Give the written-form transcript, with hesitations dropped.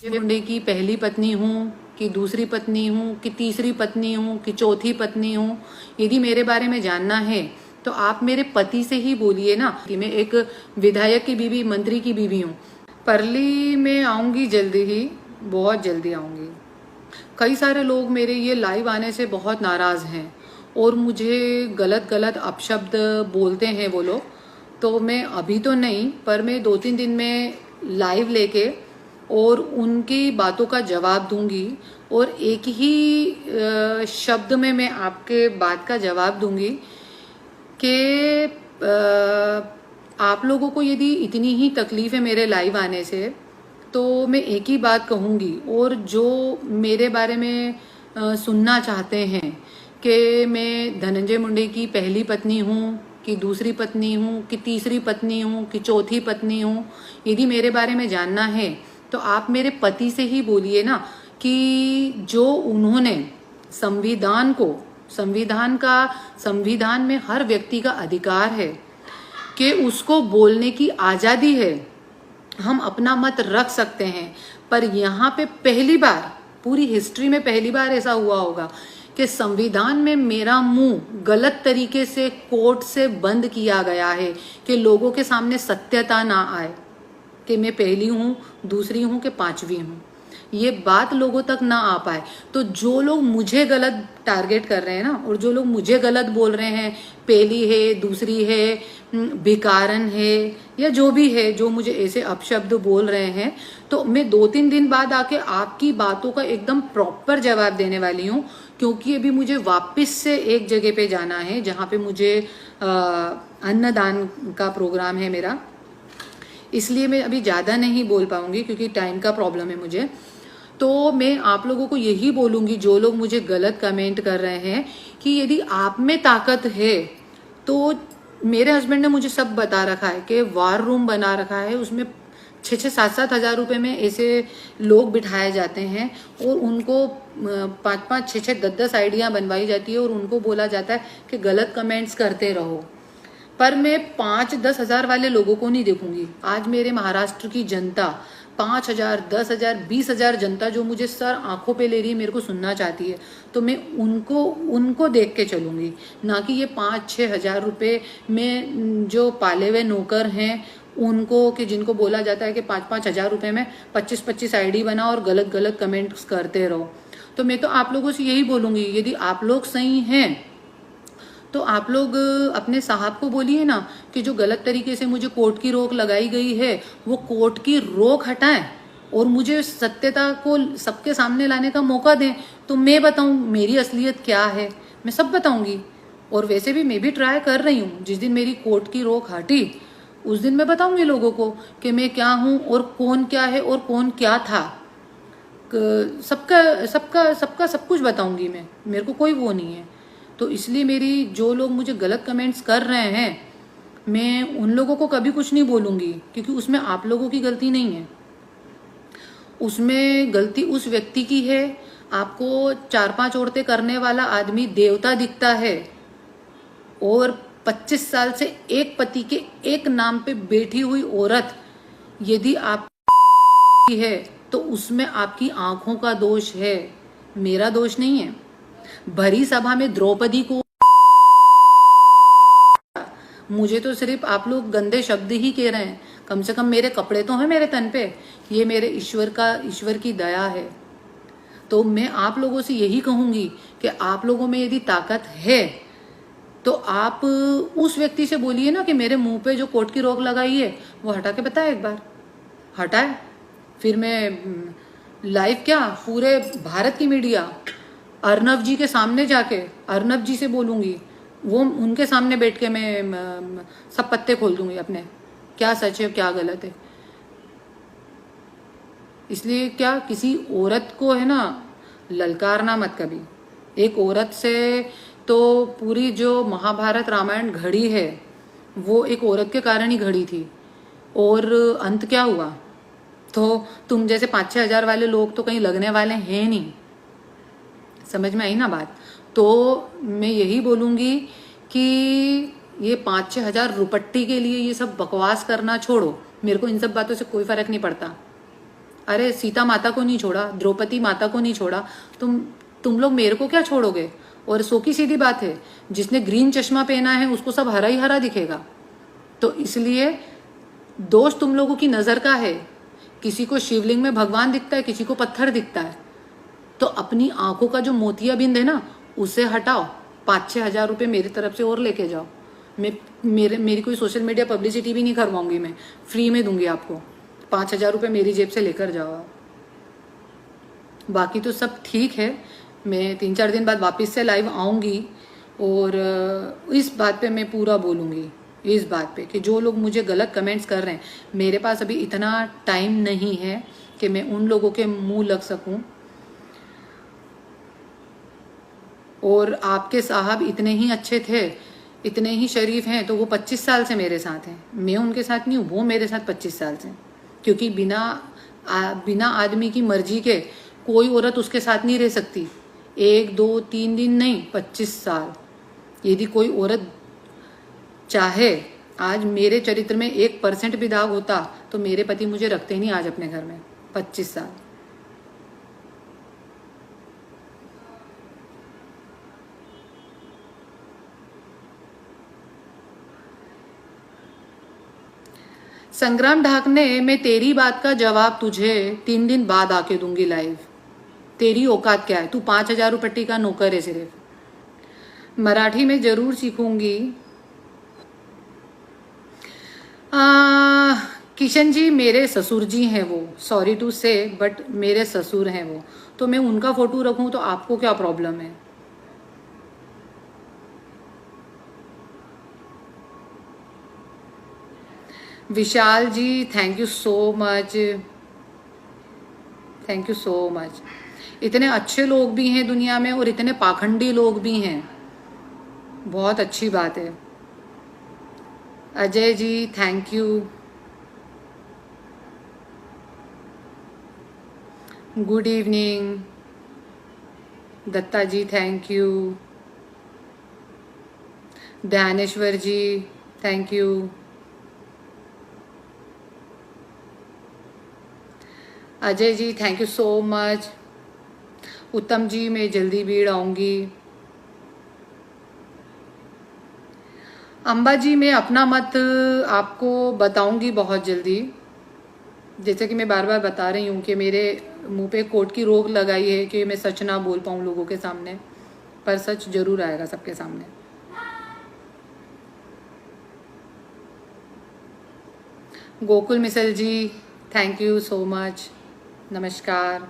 मुंडे की पहली पत्नी हूँ कि दूसरी पत्नी हूँ कि तीसरी पत्नी हूँ कि चौथी पत्नी हूँ, यदि मेरे बारे में जानना है तो आप मेरे पति से ही बोलिए ना कि मैं एक विधायक की बीवी, मंत्री की बीवी हूँ। परली में आऊँगी जल्दी ही, बहुत जल्दी आऊँगी। कई सारे लोग मेरे ये लाइव आने से बहुत नाराज़ हैं और मुझे गलत गलत अपशब्द बोलते हैं वो लोग। तो मैं अभी तो नहीं, पर मैं 2-3 दिन में लाइव लेके और उनकी बातों का जवाब दूंगी और एक ही शब्द में मैं आपके बात का जवाब दूंगी कि आप लोगों को यदि इतनी ही तकलीफ है मेरे लाइव आने से, तो मैं एक ही बात कहूँगी। और जो मेरे बारे में सुनना चाहते हैं कि मैं धनंजय मुंडे की पहली पत्नी हूँ कि दूसरी पत्नी हूँ कि तीसरी पत्नी हूँ कि चौथी पत्नी हूँ, यदि मेरे बारे में जानना है तो आप मेरे पति से ही बोलिए ना कि जो उन्होंने संविधान में हर व्यक्ति का अधिकार है कि उसको बोलने की आज़ादी है, हम अपना मत रख सकते हैं। पर यहाँ पे पहली बार, पूरी हिस्ट्री में पहली बार ऐसा हुआ होगा कि संविधान में मेरा मुंह गलत तरीके से कोर्ट से बंद किया गया है कि लोगों के सामने सत्यता ना आए कि मैं पहली हूँ, दूसरी हूँ कि पांचवी हूँ, ये बात लोगों तक ना आ पाए। तो जो लोग मुझे गलत टारगेट कर रहे हैं ना, और जो लोग मुझे गलत बोल रहे हैं, पहली है, दूसरी है, भिकारन है, या जो भी है, जो मुझे ऐसे अपशब्द बोल रहे हैं, तो मैं 2-3 दिन बाद आके आपकी बातों का एकदम प्रॉपर जवाब देने वाली हूँ। क्योंकि अभी मुझे वापस से एक जगह पे जाना है जहाँ पे मुझे अन्नदान का प्रोग्राम है मेरा, इसलिए मैं अभी ज़्यादा नहीं बोल पाऊंगी क्योंकि टाइम का प्रॉब्लम है मुझे। तो मैं आप लोगों को यही बोलूंगी, जो लोग मुझे गलत कमेंट कर रहे हैं, कि यदि आप में ताकत है तो मेरे हस्बैंड ने मुझे सब बता रखा है कि वार रूम बना रखा है, उसमें 6-7 हज़ार रुपये में ऐसे लोग बिठाए जाते हैं और उनको 5-5, 6-6, 10-10 आइडिया बनवाई जाती है और उनको बोला जाता है कि गलत कमेंट्स करते रहो। पर मैं 5-10 हज़ार वाले लोगों को नहीं देखूंगी। आज मेरे महाराष्ट्र की जनता 5,000, 10,000, 20,000 जनता जो मुझे सर आंखों पे ले रही है, मेरे को सुनना चाहती है, तो मैं उनको देख के चलूंगी, ना कि ये 5-6 हज़ार रुपये में जो पाले हुए नौकर हैं उनको, कि जिनको बोला जाता है कि 5-5 हज़ार रुपये में 25-25 आईडी बनाओ और गलत गलत कमेंट्स करते रहो। तो मैं तो आप लोगों से यही बोलूंगी, यदि आप लोग सही हैं तो आप लोग अपने साहब को बोलिए ना कि जो गलत तरीके से मुझे कोर्ट की रोक लगाई गई है वो कोर्ट की रोक हटाएं और मुझे सत्यता को सबके सामने लाने का मौका दें, तो मैं बताऊं मेरी असलियत क्या है, मैं सब बताऊंगी। और वैसे भी मैं भी ट्राई कर रही हूँ, जिस दिन मेरी कोर्ट की रोक हटी उस दिन मैं बताऊंगी लोगों को कि मैं क्या हूँ और कौन क्या है और कौन क्या था। सबका सबका सबका सब कुछ बताऊंगी मैं, मेरे को कोई वो नहीं है। तो इसलिए मेरी, जो लोग मुझे गलत कमेंट्स कर रहे हैं, मैं उन लोगों को कभी कुछ नहीं बोलूंगी क्योंकि उसमें आप लोगों की गलती नहीं है, उसमें गलती उस व्यक्ति की है। आपको 4-5 औरतें करने वाला आदमी देवता दिखता है और 25 साल से एक पति के एक नाम पे बैठी हुई औरत यदि आप है तो उसमें आपकी आंखों का दोष है, मेरा दोष नहीं है। भरी सभा में द्रौपदी को, मुझे तो सिर्फ आप लोग गंदे शब्द ही कह रहे हैं, कम से कम मेरे कपड़े तो हैं मेरे तन पे, ये मेरे ईश्वर की दया है। तो मैं आप लोगों से यही कहूंगी कि आप लोगों में यदि ताकत है तो आप उस व्यक्ति से बोलिए ना कि मेरे मुंह पे जो कोर्ट की रोक लगाई है वो हटा के बताए, एक बार हटाए, फिर मैं लाइव क्या पूरे भारत की मीडिया अर्नब जी के सामने जाके अर्नब जी से बोलूंगी, वो उनके सामने बैठ के मैं सब पत्ते खोल दूंगी अपने, क्या सच है क्या गलत है। इसलिए क्या किसी औरत को है ना ललकारना मत कभी। एक औरत से तो पूरी जो महाभारत रामायण घड़ी है वो एक औरत के कारण ही घड़ी थी, और अंत क्या हुआ, तो तुम जैसे 5-6 हज़ार वाले लोग तो कहीं लगने वाले हैं नहीं। समझ में आई ना बात। तो मैं यही बोलूंगी कि ये 5-6 हज़ार रुपट्टी के लिए ये सब बकवास करना छोड़ो, मेरे को इन सब बातों से कोई फर्क नहीं पड़ता। अरे सीता माता को नहीं छोड़ा, द्रौपदी माता को नहीं छोड़ा, तुम लोग मेरे को क्या छोड़ोगे? और सो की सीधी बात है, जिसने ग्रीन चश्मा पहना है उसको सब हरा ही हरा दिखेगा। तो इसलिए दोष तुम लोगों की नजर का है। किसी को शिवलिंग में भगवान दिखता है, किसी को पत्थर दिखता है। तो अपनी आंखों का जो मोतियाबिंद है ना, उसे हटाओ। 5-6 हजार रुपये मेरी तरफ से और लेके जाओ। मेरी कोई सोशल मीडिया पब्लिसिटी भी नहीं करवाऊंगी, मैं फ्री में दूंगी आपको। 5 हजार रुपये मेरी जेब से लेकर जाओ आप। बाकी तो सब ठीक है। मैं 3-4 दिन बाद वापस से लाइव आऊँगी और इस बात पे मैं पूरा बोलूँगी, इस बात पे कि जो लोग मुझे गलत कमेंट्स कर रहे हैं, मेरे पास अभी इतना टाइम नहीं है कि मैं उन लोगों के मुंह लग सकूं। और आपके साहब इतने ही अच्छे थे, इतने ही शरीफ हैं, तो वो 25 साल से मेरे साथ हैं। मैं उनके साथ नहीं हूँ, वो मेरे साथ 25 साल से। क्योंकि बिना आदमी की मर्जी के कोई औरत उसके साथ नहीं रह सकती। 1-2-3 दिन नहीं, 25 साल। यदि कोई औरत चाहे, आज मेरे चरित्र में 1% भी दाग होता तो मेरे पति मुझे रखते ही नहीं आज अपने घर में। 25 साल। संग्राम ढाकने, मैं तेरी बात का जवाब तुझे 3 दिन बाद आके दूंगी लाइव। तेरी औकात क्या है? तू 5,000 रुपये का नौकर है सिर्फ। मराठी में जरूर सीखूंगी। किशन जी मेरे ससुर जी हैं वो, सॉरी टू से, बट मेरे ससुर हैं वो, तो मैं उनका फोटो रखूं तो आपको क्या प्रॉब्लम है? Vishal ji thank you so much, thank you so much. इतने अच्छे लोग भी हैं दुनिया में और इतने पाखंडी लोग भी हैं, बहुत अच्छी बात है। Ajay ji thank you. Good evening. Datta ji thank you. Dhyaneshwar ji thank you. Ajay ji thank you so much. Uttam ji मैं जल्दी भीड़ आऊंगी। अम्बा जी मैं अपना मत आपको बताऊंगी बहुत जल्दी। जैसे कि मैं बार बार बता रही हूँ कि मेरे मुंह पे कोर्ट की रोक लगाई है कि मैं सच ना बोल पाऊँ लोगों के सामने, पर सच जरूर आएगा सबके सामने। गोकुल मिसल जी थैंक यू सो मच, नमस्कार।